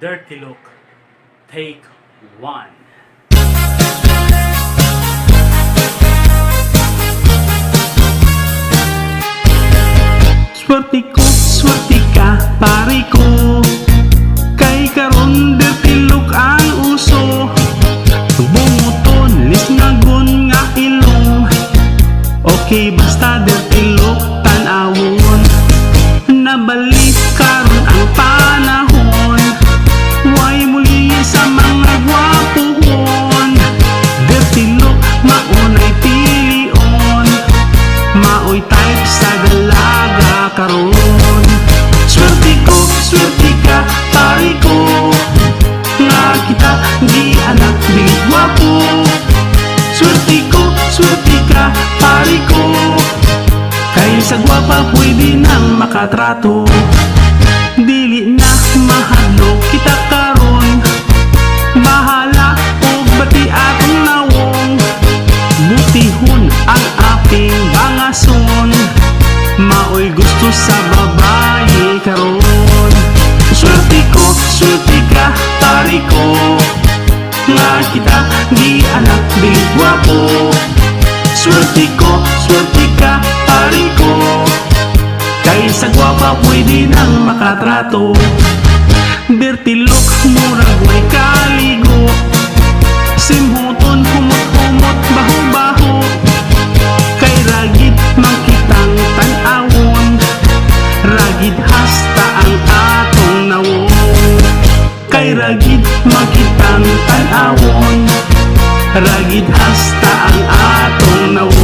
Dirty Look, Take 1. Swerte ka, pare ko. Kay karon dirty look ang uso. Bumuton, lisnagon nga ilong. Okay, basta dirty look, tanawon. Nabalik karon ang panahon. Way muli sa mga gwapuhon. Dirty look, maunay pilion. Maoy type sa dalaga karon. Swerte ka, pare ko. Nga kita, di anak, di gwapo. Swerte ka, pare ko. Kay sa gwapa pwede nang makatrato. Dili na mahadlok kita karon. Bahala o bati atong nawong. Butihon ang aping bangason. Maoy gusto sa babae karon. Swerte ka, pare ko. Nga kita, di anak, di gwapo. Swerte ka, pare ko. Kay sa gwapa pwede nang makatrato. Dirty look, murag way kaligo. Simhuton, humot-humot, baho-baho. Kay ragid, makitang tanawon. Ragid hasta ang atong nawon. Kay ragid, makitang tanawon. Ragid hasta ang atong nawon.